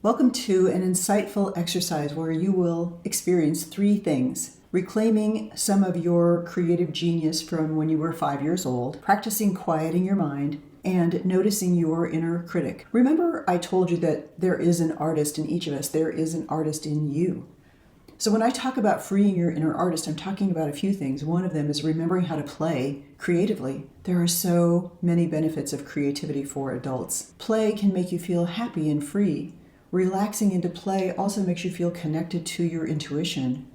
Welcome to an insightful exercise where you will experience three things: reclaiming some of your creative genius from when you were 5 years old, practicing quieting your mind, and noticing your inner critic. Remember, I told you that there is an artist in each of us. There is an artist in you. So when I talk about freeing your inner artist, I'm talking about a few things. One of them is remembering how to play creatively. There are so many benefits of creativity for adults. Play can make you feel happy and free. Relaxing into play also makes you feel connected to your intuition.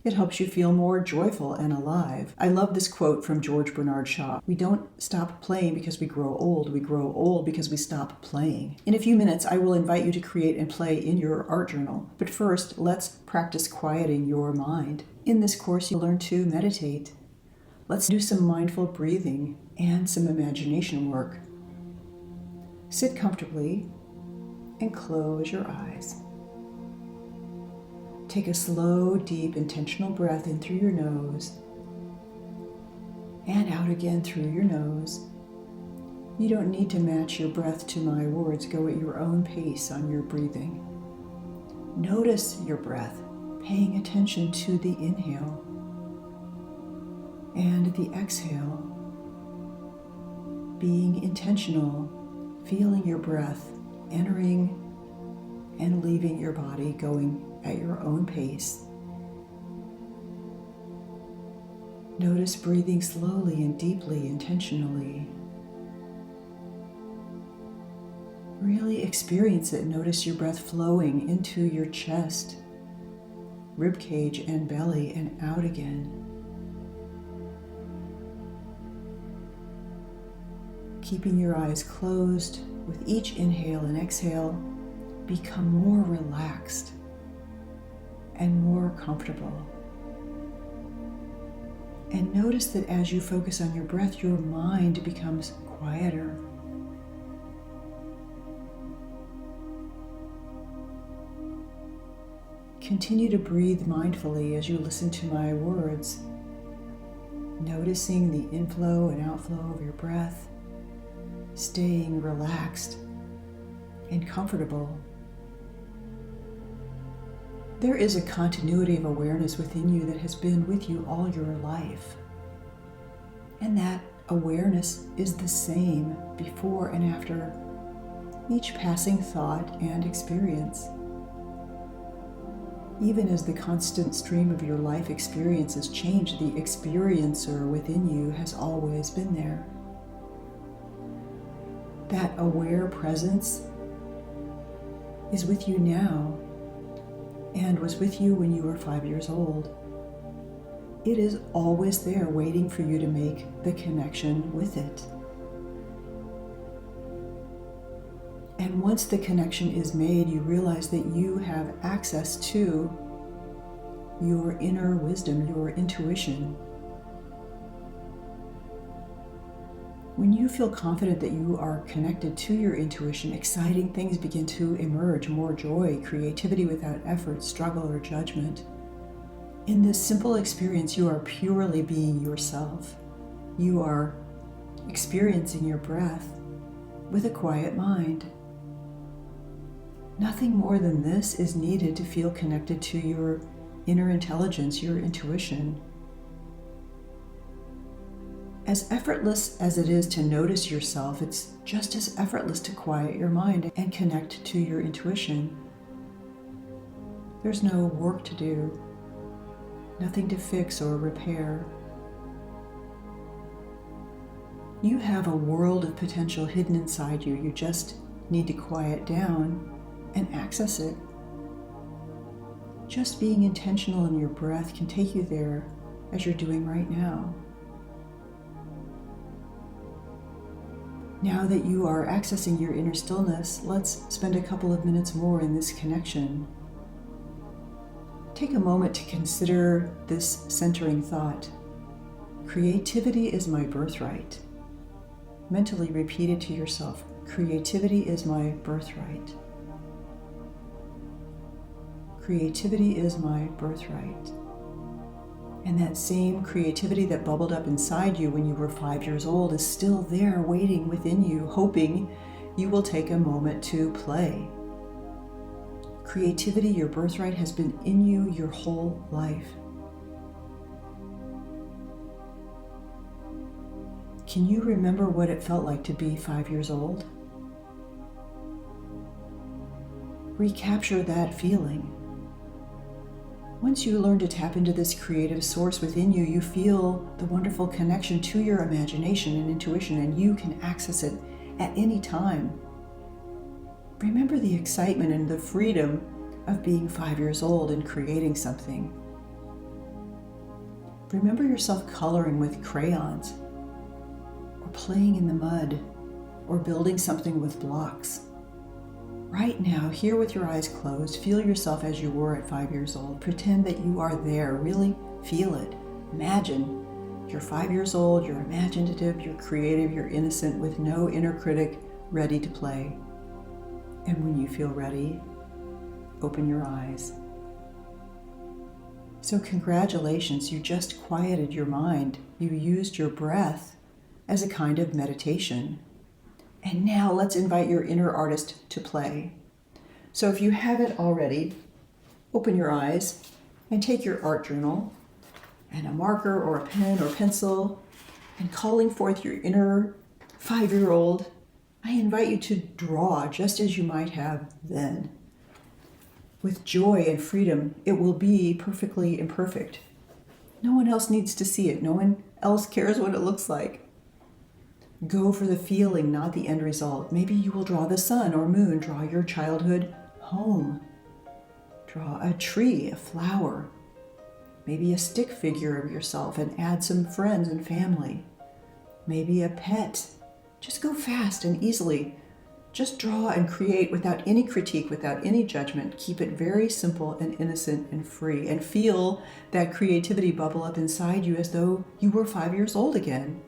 It helps you feel more joyful and alive. I love this quote from George Bernard Shaw. We don't stop playing because we grow old. We grow old because we stop playing. In a few minutes, I will invite you to create and play in your art journal. But first, let's practice quieting your mind. In this course, you'll learn to meditate. Let's do some mindful breathing and some imagination work. Sit comfortably and close your eyes. Take a slow, deep, intentional breath in through your nose and out again through your nose. You don't need to match your breath to my words. Go at your own pace on your breathing. Notice your breath, paying attention to the inhale and the exhale. Being intentional, feeling your breath entering and leaving your body, going at your own pace. Notice breathing slowly and deeply, intentionally. Really experience it. Notice your breath flowing into your chest, rib cage and belly, and out again. Keeping your eyes closed, with each inhale and exhale, become more relaxed and more comfortable. And notice that as you focus on your breath, your mind becomes quieter. Continue to breathe mindfully as you listen to my words, noticing the inflow and outflow of your breath, staying relaxed and comfortable. There is a continuity of awareness within you that has been with you all your life. And that awareness is the same before and after each passing thought and experience. Even as the constant stream of your life experiences change, the experiencer within you has always been there. That aware presence is with you now and was with you when you were 5 years old. It is always there waiting for you to make the connection with it. And once the connection is made, you realize that you have access to your inner wisdom, your intuition. When you feel confident that you are connected to your intuition, exciting things begin to emerge: more joy, creativity without effort, struggle, or judgment. In this simple experience, you are purely being yourself. You are experiencing your breath with a quiet mind. Nothing more than this is needed to feel connected to your inner intelligence, your intuition. As effortless as it is to notice yourself, it's just as effortless to quiet your mind and connect to your intuition. There's no work to do, nothing to fix or repair. You have a world of potential hidden inside you. You just need to quiet down and access it. Just being intentional in your breath can take you there, as you're doing right now. Now that you are accessing your inner stillness, let's spend a couple of minutes more in this connection. Take a moment to consider this centering thought. Creativity is my birthright. Mentally repeat it to yourself. Creativity is my birthright. Creativity is my birthright. And that same creativity that bubbled up inside you when you were 5 years old is still there waiting within you, hoping you will take a moment to play. Creativity, your birthright, has been in you your whole life. Can you remember what it felt like to be 5 years old? Recapture that feeling. Once you learn to tap into this creative source within you, you feel the wonderful connection to your imagination and intuition, and you can access it at any time. Remember the excitement and the freedom of being 5 years old and creating something. Remember yourself coloring with crayons, or playing in the mud, or building something with blocks. Right now, here with your eyes closed, feel yourself as you were at 5 years old. Pretend that you are there. Really feel it. Imagine you're 5 years old, you're imaginative, you're creative, you're innocent, with no inner critic, ready to play. And when you feel ready, open your eyes. So congratulations, you just quieted your mind. You used your breath as a kind of meditation. And now let's invite your inner artist to play. So if you haven't already, open your eyes and take your art journal and a marker or a pen or pencil, and calling forth your inner 5-year-old, I invite you to draw just as you might have then. With joy and freedom, it will be perfectly imperfect. No one else needs to see it. No one else cares what it looks like. Go for the feeling, not the end result. Maybe you will draw the sun or moon. Draw your childhood home. Draw a tree, a flower, maybe a stick figure of yourself, and add some friends and family. Maybe a pet. Just go fast and easily. Just draw and create without any critique, without any judgment. Keep it very simple and innocent and free, and feel that creativity bubble up inside you as though you were 5 years old again.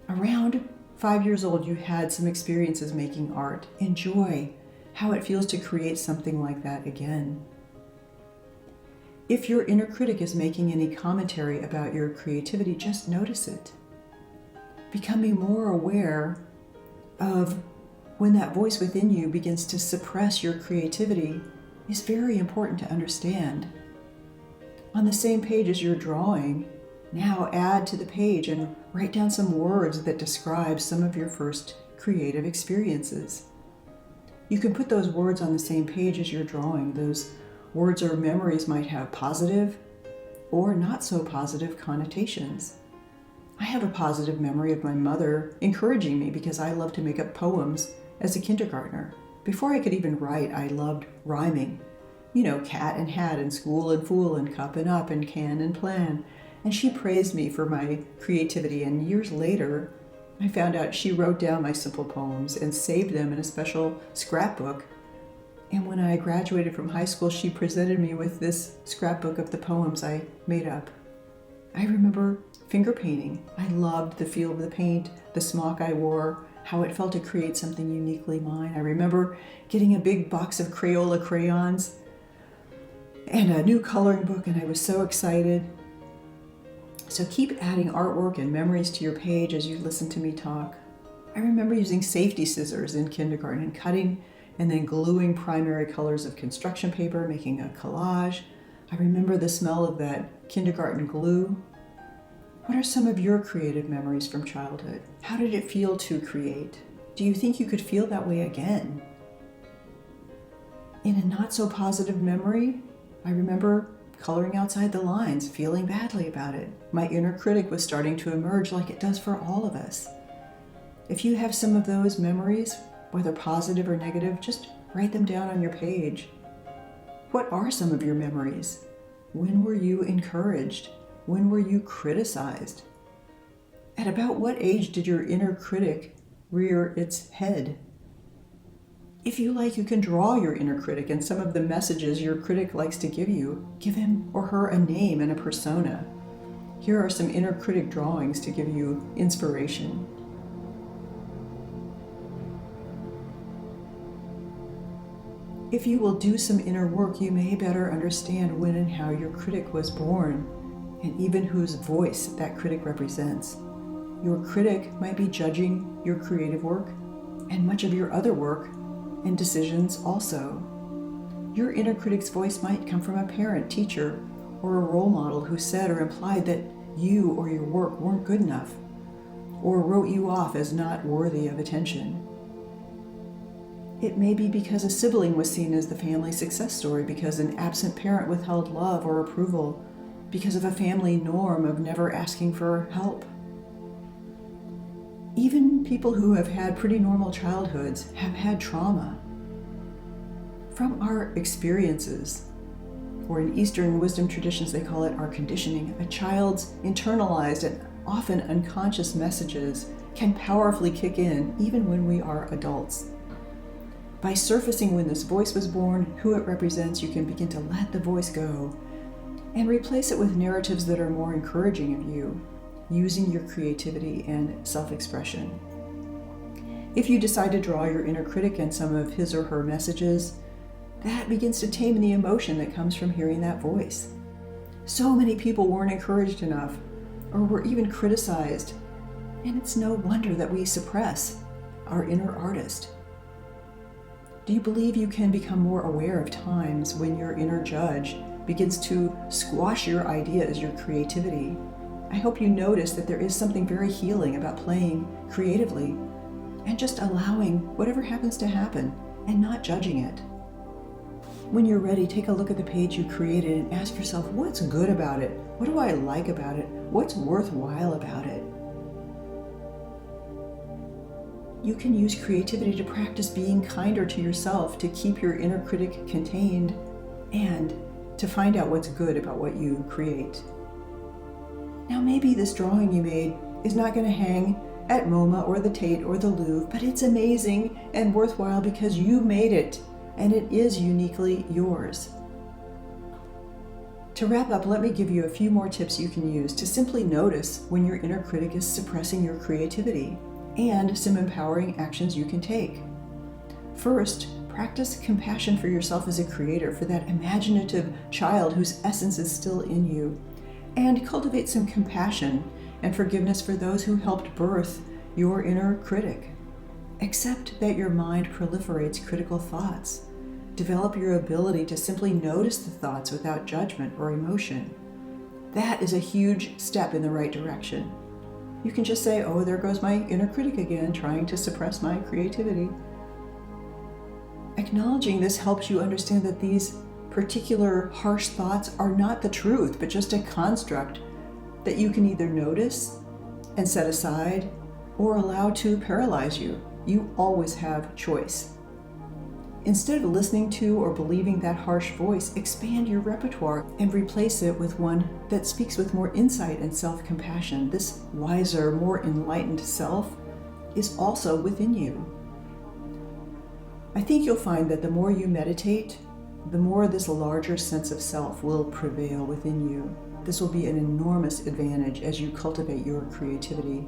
Around 5 years old, you had some experiences making art. Enjoy how it feels to create something like that again. If your inner critic is making any commentary about your creativity, just notice it. Becoming more aware of when that voice within you begins to suppress your creativity is very important to understand. On the same page as you're drawing, now add to the page and write down some words that describe some of your first creative experiences. You can put those words on the same page as you're drawing. Those words or memories might have positive or not so positive connotations. I have a positive memory of my mother encouraging me because I loved to make up poems as a kindergartner. Before I could even write, I loved rhyming. You know, cat and hat and school and fool and cup and up and can and plan. And she praised me for my creativity, and years later, I found out she wrote down my simple poems and saved them in a special scrapbook. And when I graduated from high school, she presented me with this scrapbook of the poems I made up. I remember finger painting. I loved the feel of the paint, the smock I wore, how it felt to create something uniquely mine. I remember getting a big box of Crayola crayons and a new coloring book, and I was so excited. So keep adding artwork and memories to your page as you listen to me talk. I remember using safety scissors in kindergarten and cutting and then gluing primary colors of construction paper, making a collage. I remember the smell of that kindergarten glue. What are some of your creative memories from childhood? How did it feel to create? Do you think you could feel that way again? In a not so positive memory, I remember coloring outside the lines, feeling badly about it. My inner critic was starting to emerge like it does for all of us. If you have some of those memories, whether positive or negative, just write them down on your page. What are some of your memories? When were you encouraged? When were you criticized? At about what age did your inner critic rear its head? If you like, you can draw your inner critic and some of the messages your critic likes to give you. Give him or her a name and a persona. Here are some inner critic drawings to give you inspiration. If you will do some inner work, you may better understand when and how your critic was born, and even whose voice that critic represents. Your critic might be judging your creative work and much of your other work and decisions also. Your inner critic's voice might come from a parent, teacher, or a role model who said or implied that you or your work weren't good enough, or wrote you off as not worthy of attention. It may be because a sibling was seen as the family success story, because an absent parent withheld love or approval, because of a family norm of never asking for help. Even people who have had pretty normal childhoods have had trauma. From our experiences, or in Eastern wisdom traditions they call it our conditioning, a child's internalized and often unconscious messages can powerfully kick in even when we are adults. By surfacing when this voice was born, who it represents, you can begin to let the voice go and replace it with narratives that are more encouraging of you, using your creativity and self-expression. If you decide to draw your inner critic and some of his or her messages, that begins to tame the emotion that comes from hearing that voice. So many people weren't encouraged enough, or were even criticized, and it's no wonder that we suppress our inner artist. Do you believe you can become more aware of times when your inner judge begins to squash your ideas, your creativity? I hope you notice that there is something very healing about playing creatively and just allowing whatever happens to happen and not judging it. When you're ready, take a look at the page you created and ask yourself, what's good about it? What do I like about it? What's worthwhile about it? You can use creativity to practice being kinder to yourself, to keep your inner critic contained, and to find out what's good about what you create. Now, maybe this drawing you made is not going to hang at MoMA or the Tate or the Louvre, but it's amazing and worthwhile because you made it, and it is uniquely yours. To wrap up, let me give you a few more tips you can use to simply notice when your inner critic is suppressing your creativity, and some empowering actions you can take. First, practice compassion for yourself as a creator, for that imaginative child whose essence is still in you, and cultivate some compassion and forgiveness for those who helped birth your inner critic. Accept that your mind proliferates critical thoughts. Develop your ability to simply notice the thoughts without judgment or emotion. That is a huge step in the right direction. You can just say, oh, there goes my inner critic again, trying to suppress my creativity. Acknowledging this helps you understand that these particular harsh thoughts are not the truth, but just a construct that you can either notice and set aside or allow to paralyze you. You always have choice. Instead of listening to or believing that harsh voice, expand your repertoire and replace it with one that speaks with more insight and self-compassion. This wiser, more enlightened self is also within you. I think you'll find that the more you meditate, the more this larger sense of self will prevail within you. This will be an enormous advantage as you cultivate your creativity.